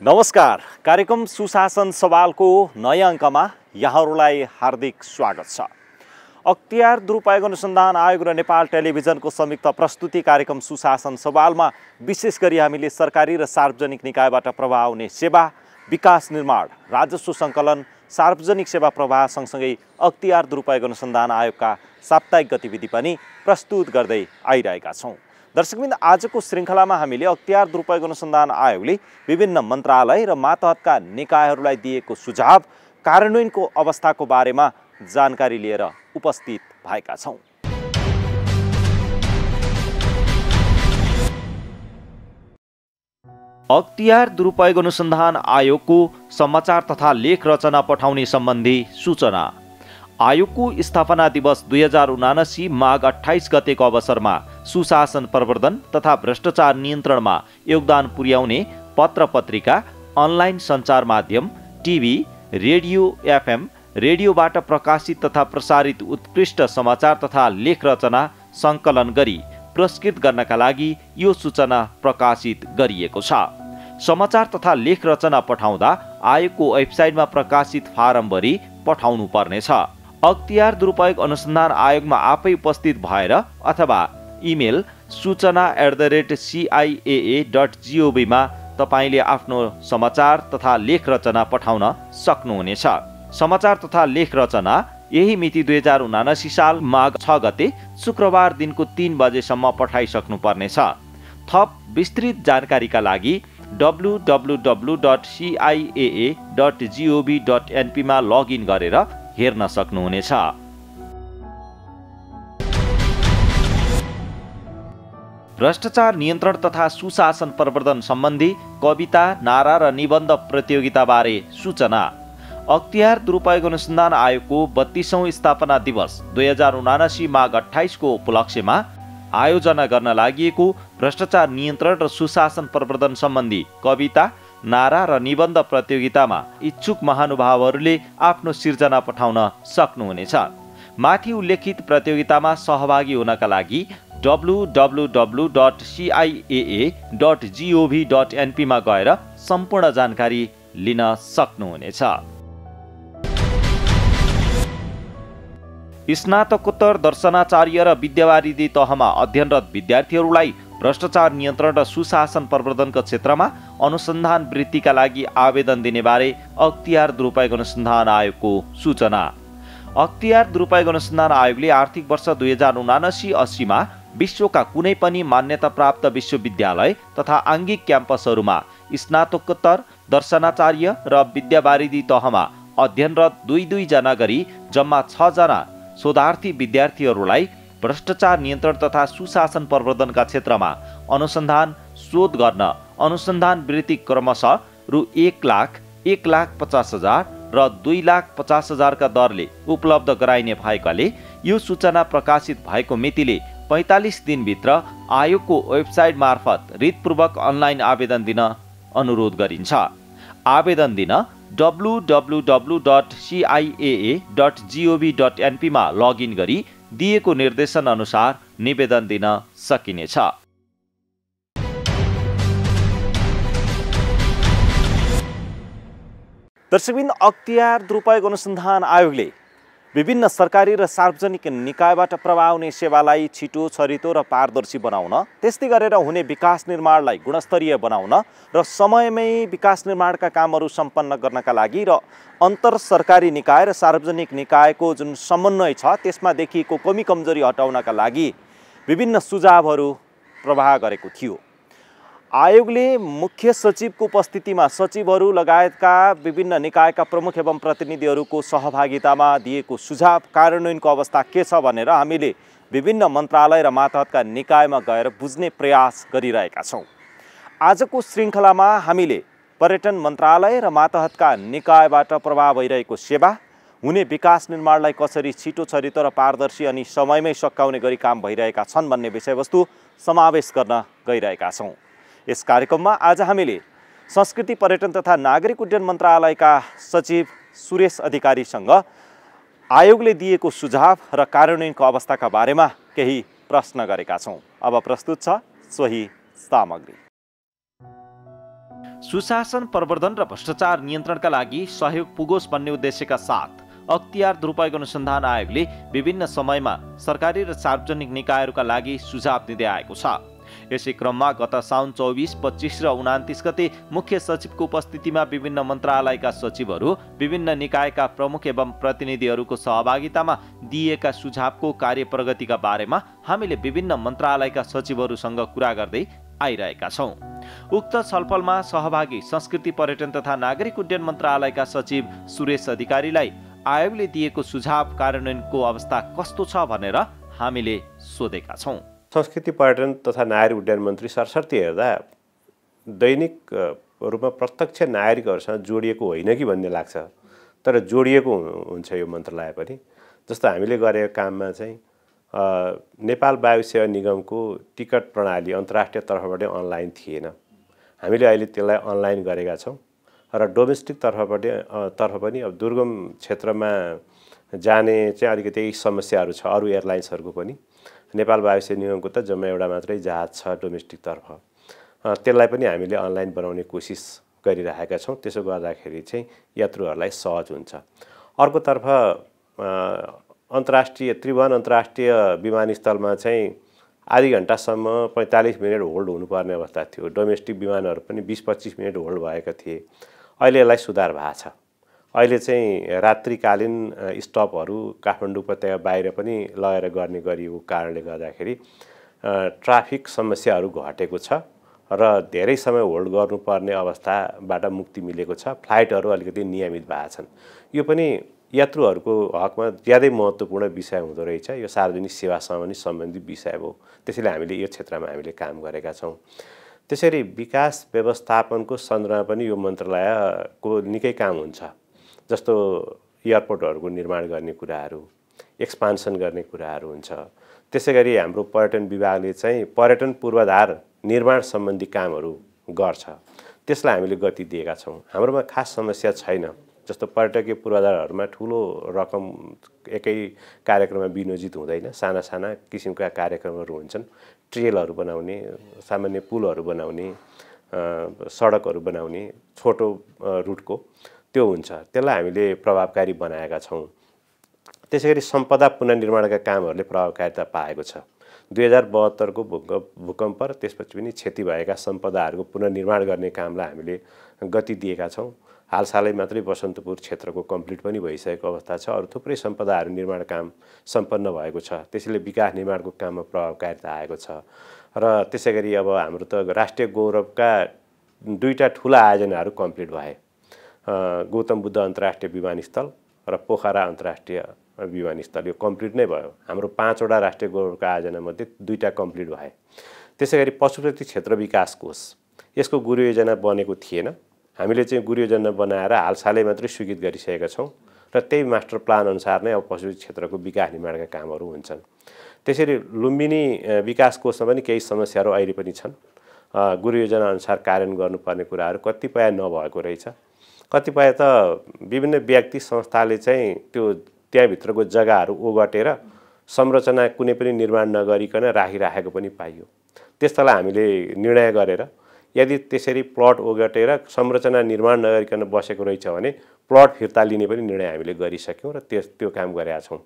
नमस्कार। कार्यक्रम सुशासन सवालको नयाँ अङ्कमा यहाँहरूलाई हार्दिक स्वागत छ। अख्तियार दुरुपयोग अनुसन्धान आयोग र नेपाल टेलिभिजनको संयुक्त प्रस्तुति कार्यक्रम सुशासन सवालमा विशेष गरी हामीले सरकारी र सार्वजनिक निकायबाट प्रवाह हुने सेवा, विकास निर्माण, राजस्व सङ्कलन, सार्वजनिक सेवा प्रवाह सँगसँगै अख्तियार दुरुपयोग अनुसन्धान आयोगका साप्ताहिक गतिविधि पनि प्रस्तुत गर्दै आइरहेका छौँ। दर्शकबिन, आजको श्रृङ्खलामा हामीले अख्तियार दुरुपयोग अनुसन्धान आयोगले विभिन्न मन्त्रालय र मातहतका निकायहरूलाई दिएको सुझाव, कार्यान्वयनको अवस्थाको बारेमा जानकारी लिएर उपस्थित भएका छौँ। अख्तियार दुरुपयोग अनुसन्धान आयोगको समाचार तथा लेख रचना पठाउने सम्बन्धी सूचना। आयोगको स्थापना दिवस 2079 माघ 28 गतेको अवसरमा सुशासन प्रवर्धन तथा भ्रष्टाचार नियन्त्रणमा योगदान पुर्याउने पत्र पत्रिका, अनलाइन सञ्चार माध्यम, टिभी, रेडियो एफएम, रेडियोबाट प्रकाशित तथा प्रसारित उत्कृष्ट समाचार तथा लेख रचना सङ्कलन गरी पुरस्कृत गर्नका लागि यो सूचना प्रकाशित गरिएको छ। समाचार तथा लेख रचना पठाउँदा आयोगको वेबसाइटमा प्रकाशित फारम भरी पठाउनु पर्नेछ। अख्तियार दुरुपयोग अनुसन्धान आयोगमा आफै उपस्थित भएर अथवा इमेल सूचना@ciaa.gov मा तपाईँले आफ्नो समाचार तथा लेख रचना पठाउन सक्नुहुनेछ। समाचार तथा लेख रचना यही मिति 2079 साल माघ 6 गते शुक्रबार दिनको 3 बजेसम्म पठाइसक्नु पर्नेछ। थप विस्तृत जानकारीका लागि www.ciaa.gov.np मा लगइन गरेर हेर्न सक्नुहुनेछ। भ्रष्टाचार नियन्त्रण तथा सुशासन प्रवर्धन सम्बन्धी कविता, नारा र निबन्ध प्रतियोगिताबारे सूचना। अख्तियार दुरुपयोग अनुसन्धान आयोगको 32औं स्थापना दिवस 2079 माघ 28 को उपलक्ष्यमा आयोजना गर्न लागि भ्रष्टाचार नियन्त्रण र सुशासन प्रवर्धन सम्बन्धी कविता, नारा र निबन्ध प्रतियोगितामा इच्छुक महानुभावहरूले आफ्नो सिर्जना पठाउन सक्नुहुनेछ। माथि उल्लेखित प्रतियोगितामा सहभागी हुनका लागि www.ciaa.gov.np मा गएर सम्पूर्ण जानकारी लिन सक्नुहुनेछ। स्नातकोत्तर दर्शनाचार्य र विद्यावारिधि तहमा अध्ययनरत विद्यार्थीहरूलाई भ्रष्टाचार नियन्त्रण र सुशासन प्रवर्धनको क्षेत्रमा अनुसन्धान वृत्तिका लागि आवेदन दिने बारे अख्तियार दुरुपयोग अनुसन्धान आयोगको सूचना। अख्तियार दुरुपयोग अनुसन्धान आयोगले आर्थिक वर्ष 2079-80 मा विश्वका कुनै पनि मान्यताप्राप्त विश्वविद्यालय तथा आङ्गिक क्याम्पसहरूमा स्नातकोत्तर दर्शनाचार्य र विद्यावारिधि तहमा अध्ययनरत 2-2 जना गरी जम्मा 6 जना शोधार्थी विद्यार्थीहरूलाई भ्रष्टाचार नियन्त्रण तथा सुशासन प्रवर्धनका क्षेत्रमा अनुसन्धान शोध गर्न अनुसन्धान वृत्ति क्रमशः रु 1 लाख, 1,50,000 र 2,50,000 का दरले उपलब्ध गराइने भएकाले यो सूचना प्रकाशित भएको मितिले 45 दिनभित्र आयोगको वेबसाइट मार्फत रितपूर्वक अनलाइन आवेदन दिन अनुरोध गरिन्छ। आवेदन दिन www.ciaa.gov.np मा लगइन गरी दिएको निर्देशन अनुसार निवेदन दिन सकिनेछ। दर्शकबिन, अख्तियार दुरुपयोग अनुसन्धान आयोगले विभिन्न सरकारी र सार्वजनिक निकायबाट प्रवाह हुने सेवालाई छिटो, छरितो र पारदर्शी बनाउन, त्यस्तै गरेर हुने विकास निर्माणलाई गुणस्तरीय बनाउन र समयमै विकास निर्माणका कामहरू सम्पन्न गर्नका लागि र अन्तर सरकारी निकाय र सार्वजनिक निकायको जुन समन्वय छ त्यसमा देखिएको कमी कमजोरी हटाउनका लागि विभिन्न सुझावहरू प्रवाह गरेको थियो। आयोगले मुख्य सचिवको उपस्थितिमा सचिवहरू लगायतका विभिन्न निकायका प्रमुख एवं प्रतिनिधिहरूको सहभागितामा दिएको सुझाव, कार्यान्वयनको अवस्था के छ भनेर हामीले विभिन्न मन्त्रालय र मातहतका निकायमा गएर बुझ्ने प्रयास गरिरहेका छौँ। आजको श्रृङ्खलामा हामीले पर्यटन मन्त्रालय र मातहतका निकायबाट प्रवाह भइरहेको सेवा, हुने विकास निर्माणलाई कसरी छिटो, छरितो र पारदर्शी अनि समयमै सकाउने गरी काम भइरहेका छन् भन्ने विषयवस्तु समावेश गर्न गइरहेका छौँ। यस कार्यक्रममा आज हामीले संस्कृति, पर्यटन तथा नागरिक उड्डयन मन्त्रालयका सचिव सुरेश अधिकारीसँग आयोगले दिएको सुझाव र कार्यान्वयनको अवस्थाका बारेमा केही प्रश्न गरेका छौँ। अब प्रस्तुत छ सोही सामग्री। सुशासन प्रवर्धन र भ्रष्टाचार नियन्त्रणका लागि सहयोग पुगोस् भन्ने उद्देश्यका साथ अख्तियार दुरुपयोग अनुसन्धान आयोगले विभिन्न समयमा सरकारी र सार्वजनिक निकायहरूका लागि सुझाव दिँदै आएको छ। यसै क्रममा गत साउन 24, 25 र 29 गते मुख्य सचिवको उपस्थितिमा विभिन्न मन्त्रालयका सचिवहरू, विभिन्न निकायका प्रमुख एवं प्रतिनिधिहरूको सहभागितामा दिएका सुझावको कार्य प्रगतिका बारेमा हामीले विभिन्न मन्त्रालयका सचिवहरूसँग कुरा गर्दै आइरहेका छौँ। उक्त छलफलमा सहभागी संस्कृति पर्यटन तथा नागरिक उड्डयन मन्त्रालयका सचिव सुरेश अधिकारीलाई आयोगले दिएको सुझाव कार्यान्वयनको अवस्था कस्तो छ भनेर हामीले सोधेका छौँ। संस्कृति पर्यटन तथा नागरिक उड्डयन मन्त्री सरसर्ती हेर्दा दैनिक रूपमा प्रत्यक्ष नागरिकहरूसँग जोडिएको होइन कि भन्ने लाग्छ, तर जोडिएको हुन्छ यो मन्त्रालय पनि। जस्तो हामीले गरेको काममा चाहिँ नेपाल वायु सेवा निगमको टिकट प्रणाली अन्तर्राष्ट्रिय तर्फबाट अनलाइन थिएन, हामीले अहिले त्यसलाई अनलाइन गरेका छौँ। र डोमेस्टिक तर्फ पनि अब दुर्गम क्षेत्रमा जाने चाहिँ अलिकति समस्याहरू छ अरू एयरलाइन्सहरूको पनि। नेपाल वायु सेवा निगमको त जम्मा एउटा मात्रै जहाज छ डोमेस्टिक तर्फ, त्यसलाई पनि हामीले अनलाइन बनाउने कोसिस गरिरहेका छौँ। त्यसो गर्दाखेरि चाहिँ यात्रुहरूलाई सहज हुन्छ। अर्कोतर्फ त्रिभुवन अन्तर्राष्ट्रिय विमानस्थलमा चाहिँ आधी घन्टासम्म 45 मिनट होल्ड हुनुपर्ने अवस्था थियो। डोमेस्टिक विमानहरू पनि 20-25 मिनट होल्ड भएका थिए। अहिले यसलाई सुधार भएको छ। अहिले चाहिँ रात्रिकालीन स्टपहरू काठमाडौँ उपत्यका बाहिर पनि लगेर गर्ने गरिएको कारणले गर्दाखेरि ट्राफिक समस्याहरू घटेको छ र धेरै समय होल्ड गर्नुपर्ने अवस्थाबाट मुक्ति मिलेको छ। फ्लाइटहरू अलिकति नियमित भएका छन्। यो पनि यात्रुहरूको हकमा ज्यादै महत्त्वपूर्ण विषय हुँदो रहेछ। यो सार्वजनिक सेवासँग पनि सम्बन्धित विषय हो। त्यसैले हामीले यो क्षेत्रमा हामीले काम गरेका छौँ। त्यसरी विकास व्यवस्थापनको सन्दर्भमा पनि यो मन्त्रालयको निकै काम हुन्छ। जस्तो एयरपोर्टहरूको निर्माण गर्ने कुराहरू, एक्सपान्सन गर्ने कुराहरू हुन्छ। त्यसै गरी हाम्रो पर्यटन विभागले चाहिँ पर्यटन पूर्वाधार निर्माण सम्बन्धी कामहरू गर्छ। त्यसलाई हामीले गति दिएका छौँ। हाम्रोमा खास समस्या छैन। जस्तो पर्यटकीय पूर्वाधारहरूमा ठुलो रकम एकै कार्यक्रममा विनियोजित हुँदैन। साना साना किसिमका कार्यक्रमहरू हुन्छन्। ट्रेलहरू बनाउने, सामान्य पुलहरू बनाउने, सडकहरू बनाउने छोटो रुटको त्यो हुन्छ। त्यसलाई हामीले प्रभावकारी बनाएका छौँ। त्यसै गरी सम्पदा पुनर्निर्माणका कामहरूले प्रभावकारिता पाएको छ। 2072 को भूकम्प र त्यसपछि पनि क्षति भएका सम्पदाहरूको पुनर्निर्माण गर्ने कामलाई हामीले गति दिएका छौँ। हालसालै मात्रै बसन्तपुर क्षेत्रको कम्प्लिट पनि भइसकेको अवस्था छ। अरू थुप्रै सम्पदाहरू निर्माण काम सम्पन्न भएको छ। त्यसैले विकास निर्माणको काममा प्रभावकारिता आएको छ। र त्यसै गरी अब हाम्रो त राष्ट्रिय गौरवका दुईटा ठुला आयोजनाहरू कम्प्लिट भए। गौतम बुद्ध अन्तर्राष्ट्रिय विमानस्थल र पोखरा अन्तर्राष्ट्रिय विमानस्थल यो कम्प्लिट नै भयो। हाम्रो 5 वटा राष्ट्रिय गौरवका आयोजनामध्ये 2टा कम्प्लिट भए। त्यसै गरी पशुपति क्षेत्र विकास कोष यसको गुरु योजना बनेको थिएन। हामीले चाहिँ गुरु योजना बनाएर हालसालै मात्रै स्वीकृत गरिसकेका छौँ र त्यही मास्टर प्लान अनुसार नै अब पशुपति क्षेत्रको विकास निर्माणका कामहरू हुन्छन्। त्यसरी लुम्बिनी विकास कोषमा पनि केही समस्याहरू अहिले पनि छन्। गुरु योजना अनुसार कार्यान्वयन गर्नुपर्ने कुराहरू कतिपय नभएको रहेछ। कतिपय त विभिन्न व्यक्ति संस्थाले चाहिँ त्यो त्यहाँभित्रको जग्गाहरू ओगटेर संरचना कुनै पनि निर्माण नगरिकन राखिराखेको पनि पाइयो। त्यस्तालाई हामीले निर्णय गरेर यदि त्यसरी प्लट ओगटेर संरचना निर्माण नगरिकन बसेको रहेछ भने प्लट फिर्ता लिने पनि निर्णय हामीले गरिसक्यौँ र त्यो काम गरेका छौँ।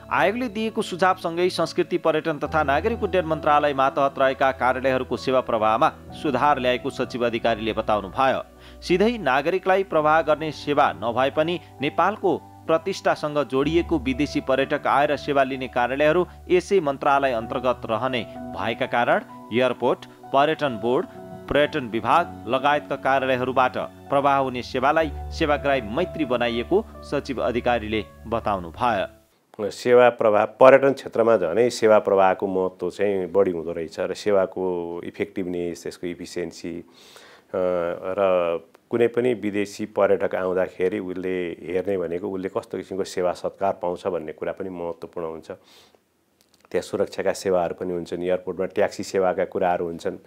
आयोगले दिएको सुझावसँगै संस्कृति पर्यटन तथा नागरिक उड्डयन मन्त्रालय मातहत रहेका कार्यालयहरूको सेवा प्रवाहमा सुधार ल्याएको सचिव अधिकारीले बताउनुभयो। सिधै नागरिकलाई प्रवाह गर्ने सेवा नभए पनि नेपालको प्रतिष्ठासँग जोडिएको विदेशी पर्यटक आएर सेवा लिने कार्यालयहरू यसै मन्त्रालय अन्तर्गत रहने भएका कारण एयरपोर्ट, पर्यटन बोर्ड, पर्यटन विभाग लगायतका कार्यालयहरूबाट प्रवाह हुने सेवालाई सेवाग्राही मैत्री बनाइएको सचिव अधिकारीले बताउनुभयो। सेवा प्रवाह पर्यटन क्षेत्रमा झनै सेवा प्रवाहको महत्त्व चाहिँ बढी हुँदो रहेछ र सेवाको इफेक्टिभनेस, त्यसको इफिसियन्सी र कुनै पनि विदेशी पर्यटक आउँदाखेरि उसले हेर्ने भनेको उसले कस्तो किसिमको सेवा सत्कार पाउँछ भन्ने कुरा पनि महत्त्वपूर्ण हुन्छ। त्यहाँ सुरक्षाका सेवाहरू पनि हुन्छन्। एयरपोर्टमा ट्याक्सी सेवाका कुराहरू हुन्छन्।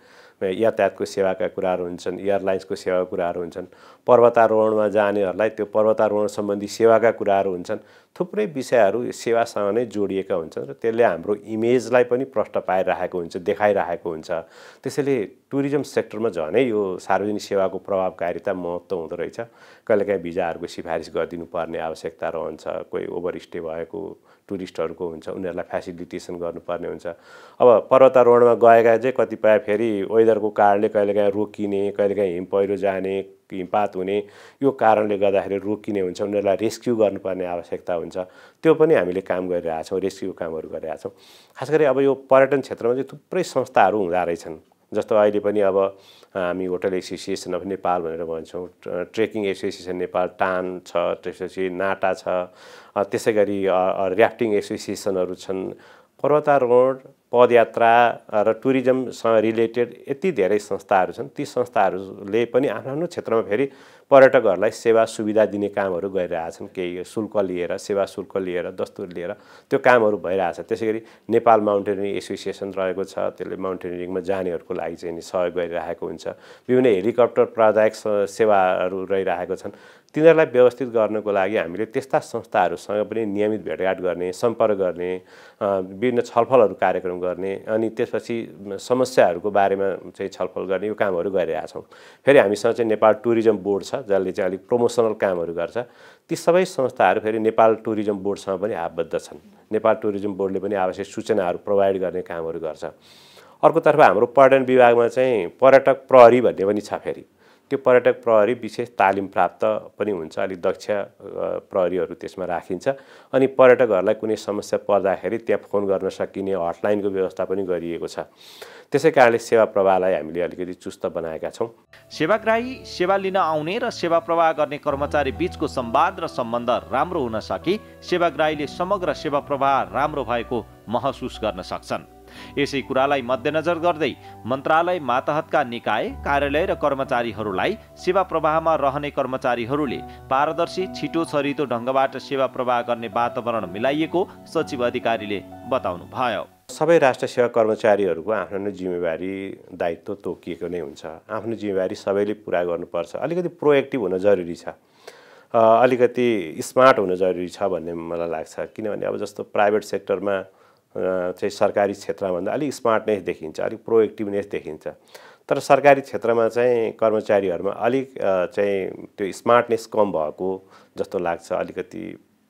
यातायातको सेवाका कुराहरू हुन्छन्, एयरलाइन्सको सेवाका कुराहरू हुन्छन्, पर्वतारोहणमा जानेहरूलाई त्यो पर्वतारोहण सम्बन्धी सेवाका कुराहरू हुन्छन्। थुप्रै विषयहरू सेवासँग नै जोडिएका हुन्छन् र त्यसले हाम्रो इमेजलाई पनि प्रष्ट पाइरहेको हुन्छ, देखाइरहेको हुन्छ। त्यसैले टुरिज्म सेक्टरमा झनै यो सार्वजनिक सेवाको प्रभावकारिता महत्त्व हुँदो रहेछ। कहिलेकाहीँ भिजाहरूको सिफारिस गरिदिनु पर्ने आवश्यकता रहन्छ, कोही ओभरस्टे भएको टुरिस्टहरूको हुन्छ, उनीहरूलाई फेसिलिटेसन गर्नुपर्ने हुन्छ। अब पर्वतारोहणमा गएका चाहिँ कतिपय फेरि वेदरको कारणले कहिलेकाहीँ रोकिने, कहिलेकाहीँ हिम पहिरो जाने, हिमपात हुने, यो कारणले गर्दाखेरि रोकिने हुन्छ, उनीहरूलाई रेस्क्यु गर्नुपर्ने आवश्यकता हुन्छ। त्यो पनि हामीले काम गरिरहेछौँ, रेस्क्यु कामहरू गरिरहेछौँ। खास गरी अब यो पर्यटन क्षेत्रमा चाहिँ थुप्रै संस्थाहरू हुँदा रहेछन्। जस्तो अहिले पनि अब हामी होटल एसोसिएसन अफ नेपाल भनेर भन्छौँ, ट्रेकिङ एसोसिएसन नेपाल टान छ, त्यसपछि नाटा छ, त्यसै गरी ऱ्याफ्टिङ एसोसिएसनहरू छन्। पर्वतारोहण, पदयात्रा र टुरिज्मसँग रिलेटेड यति धेरै संस्थाहरू छन्। ती संस्थाहरूले पनि आफ्नो क्षेत्रमा फेरि पर्यटकहरूलाई सेवा सुविधा दिने कामहरू गरिरहेछन्। केही शुल्क लिएर, सेवा शुल्क लिएर, दस्तुर लिएर त्यो कामहरू भइरहेछ। त्यसै गरी नेपाल माउन्टेनियरिङ एसोसिएसन रहेको छ, त्यसले माउन्टेनियरिङमा जानेहरूको लागि चाहिँ सहयोग गरिरहेको हुन्छ। विभिन्न हेलिकप्टर प्रोजेक्ट सेवाहरू रहिरहेको छन्। तिनीहरूलाई व्यवस्थित गर्नको लागि हामीले त्यस्ता संस्थाहरूसँग पनि नियमित भेटघाट गर्ने, सम्पर्क गर्ने, विभिन्न छलफलहरू कार्यक्रम गर्ने, अनि त्यसपछि समस्याहरूको बारेमा चाहिँ छलफल गर्ने, यो कामहरू गरिरहेछौँ। फेरि हामीसँग चाहिँ नेपाल टुरिज्म बोर्ड छ, जसले चाहिँ अलिक प्रमोसनल कामहरू गर्छ। ती सबै संस्थाहरू फेरि नेपाल टुरिज्म बोर्डसँग पनि आबद्ध छन्। नेपाल टुरिज्म बोर्डले पनि आवश्यक सूचनाहरू प्रोभाइड गर्ने कामहरू गर्छ। अर्कोतर्फ हाम्रो पर्यटन विभागमा चाहिँ पर्यटक प्रहरी भन्ने पनि छ। फेरि त्यो पर्यटक प्रहरी विशेष तालिम प्राप्त पनि हुन्छ, अलिक दक्ष प्रहरीहरू त्यसमा राखिन्छ। अनि पर्यटकहरूलाई कुनै समस्या पर्दाखेरि त्यहाँ फोन गर्न सकिने हटलाइनको व्यवस्था पनि गरिएको छ। त्यसै कारणले सेवा प्रवाहलाई हामीले अलिकति चुस्त बनाएका छौँ। सेवाग्राही, सेवा लिन आउने र सेवा प्रवाह गर्ने कर्मचारी बीचको संवाद र सम्बन्ध राम्रो हुन सके सेवाग्राहीले समग्र सेवा प्रवाह राम्रो भएको महसुस गर्न सक्छन्। यसै कुरालाई मध्यनजर गर्दै मन्त्रालय मातहतका निकाय, कार्यालय र कर्मचारीहरूलाई सेवा प्रवाहमा रहने कर्मचारीहरूले पारदर्शी, छिटो छरितो ढङ्गबाट सेवा प्रवाह गर्ने वातावरण मिलाइएको सचिव अधिकारीले बताउनुभयो। सबै राष्ट्र सेवा कर्मचारीहरूको आफ्नो जिम्मेवारी, दायित्व तोकिएको नै हुन्छ। आफ्नो जिम्मेवारी सबैले पुरा गर्नुपर्छ। अलिकति प्रोएक्टिभ हुन जरुरी छ, अलिकति स्मार्ट हुन जरुरी छ भन्ने मलाई लाग्छ। किनभने अब जस्तो प्राइभेट सेक्टरमा चाहिँ सरकारी क्षेत्रभन्दा अलिक स्मार्टनेस देखिन्छ, अलिक प्रोएक्टिभनेस देखिन्छ। तर सरकारी क्षेत्रमा चाहिँ कर्मचारीहरूमा अलिक चाहिँ त्यो स्मार्टनेस कम भएको जस्तो लाग्छ। अलिकति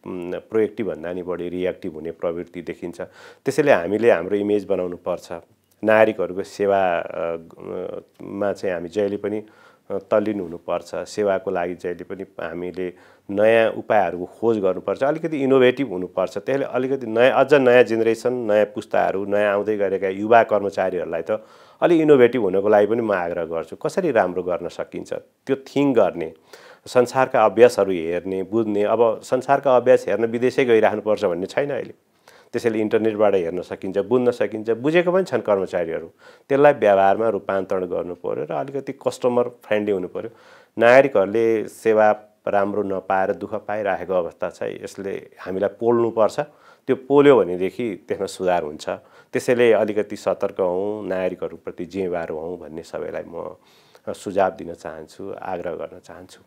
प्रोएक्टिभ भन्दा नि बढी रिएक्टिभ हुने प्रवृत्ति देखिन्छ। त्यसैले हामीले हाम्रो इमेज बनाउनु पर्छ। नागरिकहरूको सेवामा चाहिँ हामी जहिले पनि तल्लीन हुनुपर्छ। सेवाको लागि जहिले पनि हामीले नयाँ उपायहरूको खोज गर्नुपर्छ, अलिकति इनोभेटिभ हुनुपर्छ। त्यसले अलिकति अझ नयाँ जेनेरेसन, नयाँ पुस्ताहरू, नयाँ आउँदै गरेका युवा कर्मचारीहरूलाई त अलिक इनोभेटिभ हुनको लागि पनि म आग्रह गर्छु। कसरी राम्रो गर्न सकिन्छ त्यो थिङ्क गर्ने, संसारका अभ्यासहरू हेर्ने, बुझ्ने। अब संसारका अभ्यास हेर्न विदेशै गइराख्नुपर्छ भन्ने छैन अहिले। त्यसैले इन्टरनेटबाट हेर्न सकिन्छ, बुझ्न सकिन्छ। बुझेको पनि छन् कर्मचारीहरू, त्यसलाई व्यवहारमा रूपान्तरण गर्नु पर्यो र अलिकति कस्टमर फ्रेन्डली हुनु पर्यो। नागरिकहरूले सेवा राम्रो नपाएर दुःख पाइरहेको अवस्था छ। यसले हामीलाई पोल्नुपर्छ। त्यो पोल्यो भनेदेखि त्यसमा सुधार हुन्छ। त्यसैले अलिकति सतर्क हौँ, नागरिकहरूप्रति जिम्मेवार हौँ भन्ने सबैलाई म सुझाव दिन चाहन्छु, आग्रह गर्न चाहन्छु।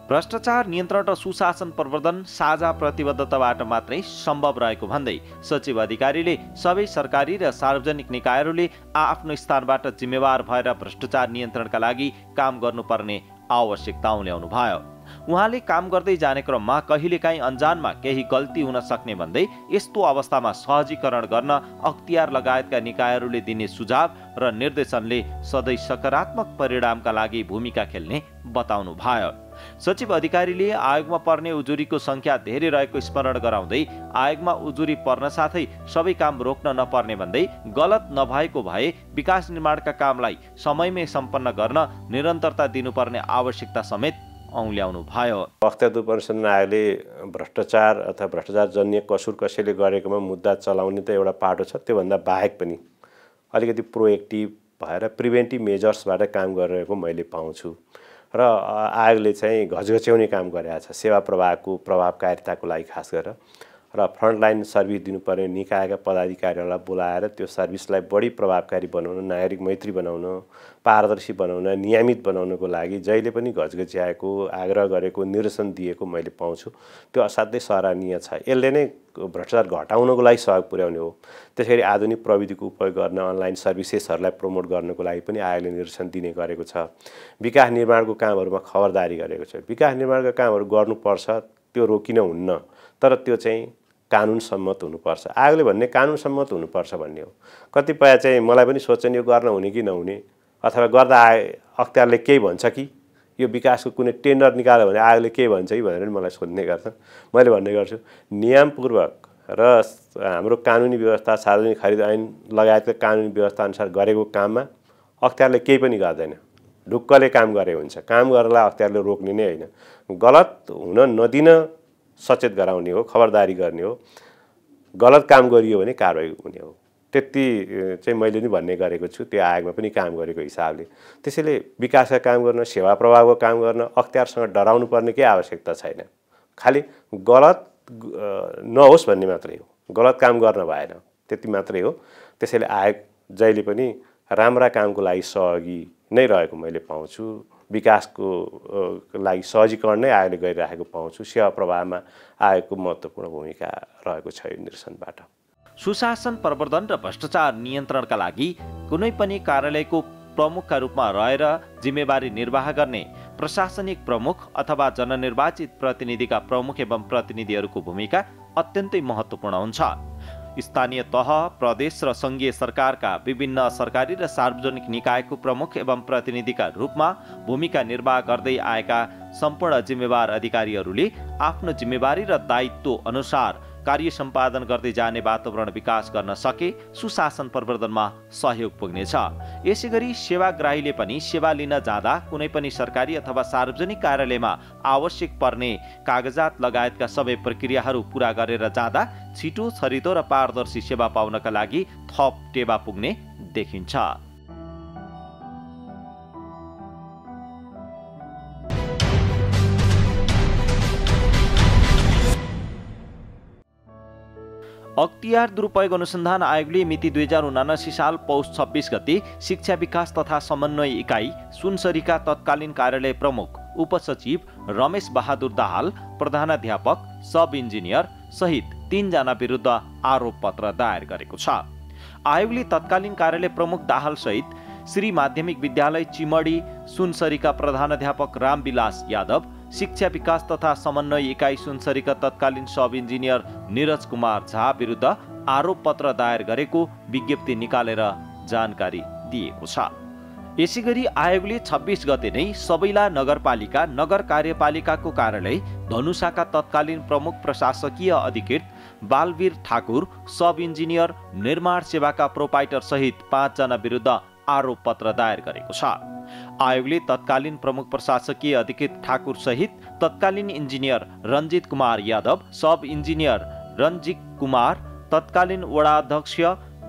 भ्रष्टाचार नियन्त्रण र सुशासन प्रवर्धन साझा प्रतिबद्धताबाट मात्रै सम्भव रहेको भन्दै सचिव अधिकारीले सबै सरकारी र सार्वजनिक निकायहरूले आफ्नो स्थानबाट जिम्मेवार भएर भ्रष्टाचार नियन्त्रणका लागि काम गर्नुपर्ने आवश्यकता उल्याउनु भयो। उहाँले काम गर्दै जाने क्रममा कहिलेकाहीँ अन्जानमा केही गल्ती हुन सक्ने भन्दै यस्तो अवस्थामा सहजीकरण गर्न अख्तियार लगायतका निकायहरूले दिने सुझाव र निर्देशनले सधैँ सकारात्मक परिणामका लागि भूमिका खेल्ने बताउनु भयो। सचिव अधिकारीले आयोगमा पर्ने उजुरीको संख्या धेरै रहेको स्मरण गराउँदै आयोगमा उजुरी पर्न साथै सबै काम रोक्न नपर्ने भन्दै गलत नभएको भए विकास निर्माणका कामलाई समयमै सम्पन्न गर्न निरन्तरता दिनुपर्ने आवश्यकता समेत औल्याउनु भयो। अख्तियार अनुसन्धान आयोगले भ्रष्टाचार अथवा भ्रष्टाचारजन्य कसुर कसैले गरेकोमा मुद्दा चलाउने त एउटा पाटो छ। त्योभन्दा बाहेक पनि अलिकति प्रोएक्टिभ भएर प्रिभेन्टिभ मेजर्सबाट काम गरिरहेको मैले पाउँछु र आयोगले चाहिँ घचघच्याउने काम गरेको छ सेवा प्रवाहको प्रभावकारिताको लागि खास गरेर। र फ्रन्टलाइन सर्भिस दिनुपर्ने निकायका पदाधिकारीहरूलाई बोलाएर त्यो सर्भिसलाई बढी प्रभावकारी बनाउन, नागरिक मैत्री बनाउन, पारदर्शी बनाउन, नियमित बनाउनको लागि जहिले पनि घचघच्याएको, आग्रह गरेको, निर्देशन दिएको मैले पाउँछु। त्यो असाध्यै सराहनीय छ। यसले नै भ्रष्टाचार घटाउनको लागि सहयोग पुर्याउने हो। त्यसैगरी आधुनिक प्रविधिको उपयोग गर्न, अनलाइन सर्भिसेसहरूलाई प्रमोट गर्नको लागि पनि आयोगले निर्देशन दिने गरेको छ। विकास निर्माणको कामहरूमा खबरदारी गरेको छ। विकास निर्माणका कामहरू गर्नुपर्छ, त्यो रोकिन हुन्न, तर त्यो चाहिँ कानुन सम्मत हुनुपर्छ। आयोगले भन्ने कानुन सम्मत हुनुपर्छ भन्ने हो। कतिपय चाहिँ मलाई पनि सोच्छन् यो गर्न हुने कि नहुने, अथवा गर्दा अख्तियारले केही भन्छ कि यो विकासको कुनै टेन्डर निकाल्यो भने आयोगले के भन्छ कि भनेर मलाई सोध्ने गर्छ। मैले भन्ने गर्छु नियमपूर्वक र हाम्रो कानुनी व्यवस्था, सार्वजनिक खरिद ऐन लगायतका कानुनी व्यवस्था अनुसार गरेको काममा अख्तियारले केही पनि गर्दैन। ढुक्कले काम गरे हुन्छ। काम गर्नलाई अख्तियारले रोक्ने नै होइन। गलत हुन नदिन सचेत गराउने हो, खबरदारी गर्ने हो। गलत काम गरियो भने कारबाही हुने हो। त्यति चाहिँ मैले नि भन्ने गरेको छु, त्यो आयोगमा पनि काम गरेको हिसाबले। त्यसैले विकासका काम गर्न, सेवा प्रभावको काम गर्न अख्तियारसँग डराउनु पर्ने केही आवश्यकता छैन। खालि गलत नहोस् भन्ने मात्रै हो। गलत काम गर्न भएन, त्यति मात्रै हो। त्यसैले आयोग जहिले पनि राम्रा कामको लागि सहयोगी नै रहेको मैले पाउँछु। विकासको लागि सहजीकरण नै आयोगले गरिरहेको पाउँछु। सेवा प्रवाहमा आयोगको महत्त्वपूर्ण भूमिका रहेको छ यो निर्देशनबाट। सुशासन प्रवर्धन र भ्रष्टाचार नियन्त्रणका लागि कुनै पनि कार्यालयको प्रमुखका रूपमा रहेर जिम्मेवारी निर्वाह गर्ने प्रशासनिक प्रमुख अथवा जननिर्वाचित प्रतिनिधिका प्रमुख एवं प्रतिनिधिहरूको भूमिका अत्यन्तै महत्त्वपूर्ण हुन्छ। स्थानीय तह, प्रदेश र सङ्घीय सरकारका विभिन्न सरकारी र सार्वजनिक निकायको प्रमुख एवं प्रतिनिधिका रूपमा भूमिका निर्वाह गर्दै आएका सम्पूर्ण जिम्मेवार अधिकारीहरूले आफ्नो जिम्मेवारी र दायित्व अनुसार कार्य सम्पादन गर्दै जाने वातावरण विकास गर्न सके सुशासन प्रवर्धनमा सहयोग पुग्नेछ। यसैगरी सेवाग्राहीले पनि सेवा लिन जाँदा कुनै पनि सरकारी अथवा सार्वजनिक कार्यालयमा आवश्यक पर्ने कागजात लगायतका सबै प्रक्रियाहरू पूरा गरेर जाँदा छिटो, छरितो र पारदर्शी सेवा पाउनका लागि थप टेवा पुग्ने देखिन्छ। अख्तियार दुरुपयोग अनुसन्धान आयोगले मिति 2079 साल पौष 26 गते शिक्षा विकास तथा समन्वय इकाइ सुनसरीका तत्कालीन कार्यालय प्रमुख उपसचिव रमेश बहादुर दाहाल, प्रधानाध्यापक, सब इन्जिनियर सहित 3 जना विरुद्ध आरोप पत्र दायर गरेको छ। आयोगले तत्कालीन कार्यालय प्रमुख दाहाल सहित श्री माध्यमिक विद्यालय चिमडी सुनसरीका प्रधानाध्यापक रामविलास यादव, शिक्षा विकास तथा समन्वय इकाइ सुनसरीका तत्कालीन सब इन्जिनियर नीरज कुमार झा विरुद्ध आरोप पत्र दायर गरेको विज्ञप्ति निकालेर जानकारी दिएको छ। यसैगरी आयोगले 26 गते नै सबैला नगरपालिका, नगर कार्यपालिकाको कार्यालय धनुषाका तत्कालीन प्रमुख प्रशासकीय अधिकृत बालवीर ठाकुर, सब इन्जिनियर, निर्माण सेवाका प्रोपाइटर सहित 5 जना विरुद्ध आरोप पत्र दायर गरेको छ। आयोगले तत्कालीन प्रमुख प्रशासकीय अधिकृत ठाकुर सहित तत्कालीन इन्जिनियर रञ्जित कुमार यादव, सब इन्जिनियर रञ्जित कुमार, तत्कालीन वडा अध्यक्ष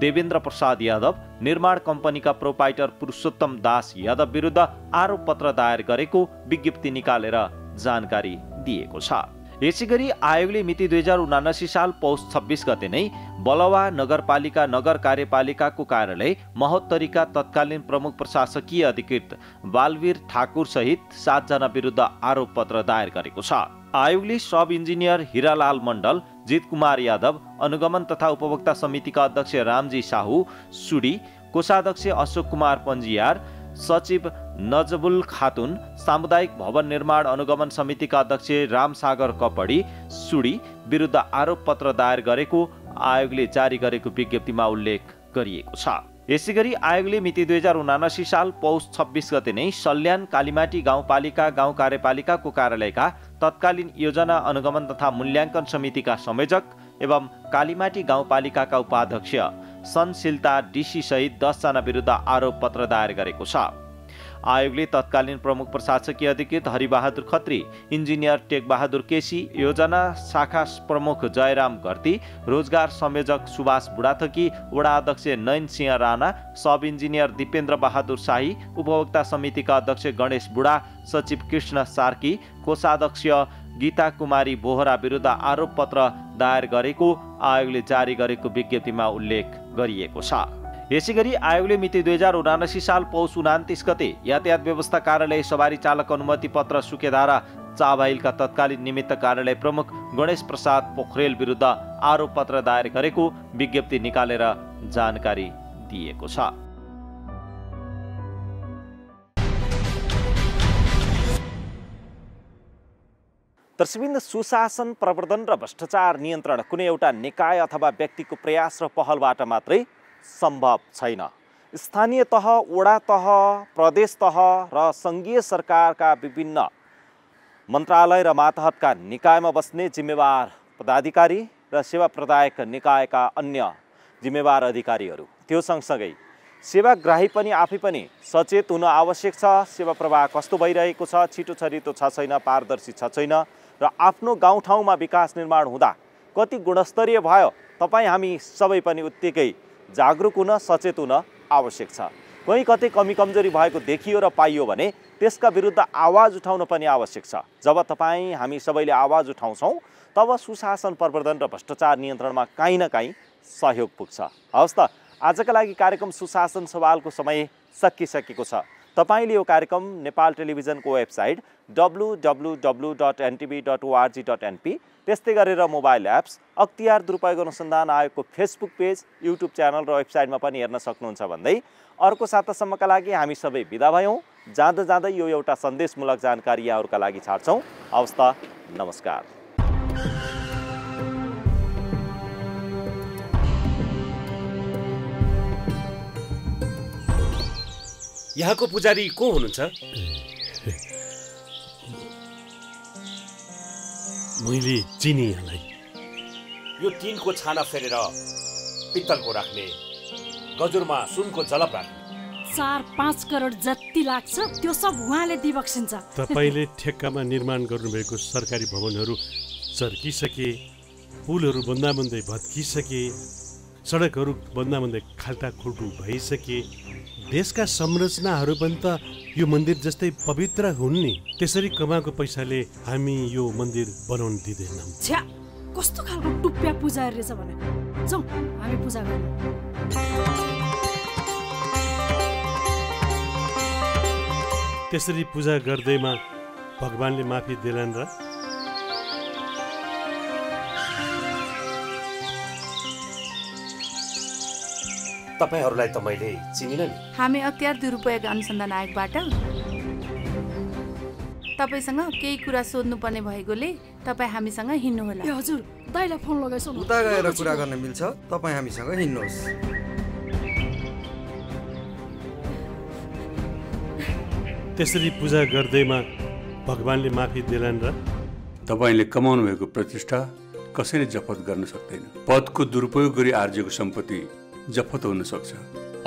देवेन्द्र प्रसाद यादव, निर्माण कम्पनीका प्रोपाइटर पुरुषोत्तम दास यादव विरुद्ध आरोप पत्र दायर गरेको विज्ञप्ति निकालेर जानकारी दिएको छ। यसैगरी आयोगले मिति 2079 साल पौष 26 गते नै बलवा नगरपालिका, नगर कार्यपालिकाको कार्यालय महोत्तरीका तत्कालीन प्रमुख प्रशासकीय अधिकृत बालवीर ठाकुर सहित 7 जना विरुद्ध आरोप पत्र दायर गरेको छ। आयोगले सब इन्जिनियर हिरालाल मण्डल, जित कुमार यादव, अनुगमन तथा उपभोक्ता समितिका अध्यक्ष रामजी साहू सुडी, कोषाध्यक्ष अशोक कुमार पन्जियार, सचिव नजबुल खातुन, सामुदायिक भवन निर्माण अनुगमन समितिका अध्यक्ष रामसागर कपडी सुडी विरुद्ध आरोप पत्र दायर गरेको आयोगले जारी गरेको विज्ञप्तिमा उल्लेख गरिएको छ। यसैगरी आयोगले मिति 2079 साल पौष 26 गते नै सल्यान कालीमाटी गाउँपालिका, गाउँ कार्यपालिकाको कार्यालयका तत्कालीन योजना अनुगमन तथा मूल्याङ्कन समितिका संयोजक एवं कालीमाटी गाउँपालिकाका उपाध्यक्ष सनशीलता डीसी सहित 10 जना विरुद्ध आरोप पत्र दायर गरेको छ। आयोगले तत्कालीन प्रमुख प्रशासकीय अधिकृत हरिबहादुर खत्री, इन्जिनियर टेकबहादुर केसी, योजना शाखा प्रमुख जयराम घरती, रोजगार संयोजक सुभाष बुढाथकी, वडा अध्यक्ष नयन सिंह राणा, सब इन्जिनियर दिपेन्द्र बहादुर शाही, उपभोक्ता समितिका अध्यक्ष गणेश बुढा, सचिव कृष्ण सार्की, कोषाध्यक्ष गीता कुमारी बोहरा विरुद्ध आरोप पत्र दायर गरेको आयोगले जारी गरेको विज्ञप्तिमा उल्लेख गरिएको छ। यसैगरी आयोगले मिति 2079 साल पौष 29 गते यातायात व्यवस्था कार्यालय सवारी चालक अनुमति पत्र सुकेधारा चाबाहिलका तत्कालीन निमित्त कार्यालय प्रमुख गणेश प्रसाद पोखरेल विरुद्ध आरोप पत्र दायर गरेको विज्ञप्ति निकालेर जानकारी दिएको छ। दर्शकवृन्द, सुशासन प्रवर्धन र भ्रष्टाचार नियन्त्रण कुनै एउटा निकाय अथवा व्यक्तिको प्रयास र पहलबाट मात्रै सम्भव छैन। स्थानीय तह, वडा तह, प्रदेश तह र सङ्घीय सरकारका विभिन्न मन्त्रालय र मातहतका निकायमा बस्ने जिम्मेवार पदाधिकारी र सेवा प्रदायक निकायका अन्य जिम्मेवार अधिकारीहरू, त्यो सँगसँगै सेवाग्राही पनि आफै पनि सचेत हुन आवश्यक छ। सेवा प्रवाह कस्तो भइरहेको छ, छिटो छरितो छ छैन, पारदर्शी छ छैन र आफ्नो गाउँठाउँमा विकास निर्माण हुँदा कति गुणस्तरीय भयो, तपाईँ हामी सबै पनि उत्तिकै जागरुक हुन, सचेत हुन आवश्यक छ। कहीँ कतै कमी कमजोरी भएको देखियो र पाइयो भने त्यसका विरुद्ध आवाज उठाउन पनि आवश्यक छ। जब तपाईँ हामी सबैले आवाज उठाउँछौँ तब सुशासन प्रवर्धन र भ्रष्टाचार नियन्त्रणमा काहीँ न काहीँ सहयोग पुग्छ। हवस् त, आजका लागि कार्यक्रम सुशासन सवालको समय सकिसकेको छ। तपाईले यो कार्यक्रम नेपाल टेलिभिजनको वेबसाइट www.ntv.org.np, त्यस्तै गरेर मोबाइल एप्स, अख्तियार दुरुपयोग अनुसन्धान आयोगको फेसबुक पेज, युट्युब च्यानल र वेबसाइटमा पनि हेर्न सक्नुहुन्छ भन्दै अर्को सातासम्मका लागि हामी सबै बिदा भयौँ। जाँदा जाँदै यो एउटा सन्देशमूलक जानकारी यहाँहरूका लागि छाड्छौँ। हवस् त, नमस्कार। यहाँको पुजारी को हुनुहुन्छ? मैले चिनी यहाँलाई। यो टिनको छाना फेरेर पित्तलको राख्ने, गजुरमा सुनको जलप राख्ने, 4-5 करोड जति लाग्छ त्यो सब उहाँले दिबक्सिन्छ। तपाईले ठेक्कामा निर्माण गर्नुभएको सरकारी भवनहरू चर्किसके, पुलहरू बन्दाबन्दै भत्किसके, सडकहरू बन्दाबन्दै खाल्टाखुल्टु भइसके, देशका संरचनाहरू पनि त यो मन्दिर जस्तै पवित्र हुन् नि। त्यसरी कमाएको पैसाले हामी यो मन्दिर बनाउन दिँदैनौँ। छ्या, कस्तो खालको टुप्प्या पुजारी रहेछ भने। जाउँ हामी पूजा गरौँ। त्यसरी पूजा गर्दैमा भगवानले माफी दिलान् र? तपाईहरूलाई त मैले चिनिन नि। हामी अख्तियार दुरुपयोग अनुसन्धान आयोगबाट तपाईसँग केही कुरा सोध्नुपर्ने भएकोले तपाईँ हामीसँग हिँड्नुहोला। ए हजुर, दाइलाई फोन लगाइसौ न। उता गएर कुरा गर्न मिल्छ, तपाईँ हामीसँग हिँड्नुहोस्। त्यसरी पूजा गर्दैमा भगवानले माफी दिलान् र? तपाईले कमाउनु भएको प्रतिष्ठा कसैले जफत गर्न सक्दैन। पदको दुरुपयोग गरी आर्जेको सम्पत्ति जफत हुन सक्छ।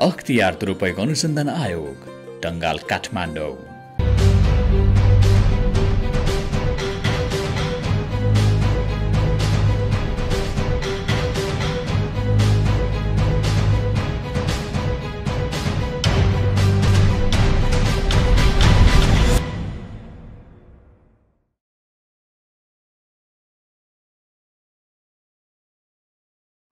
अख्तियार दुरुपयोग अनुसन्धान आयोग, टंगाल, काठमाडौँ।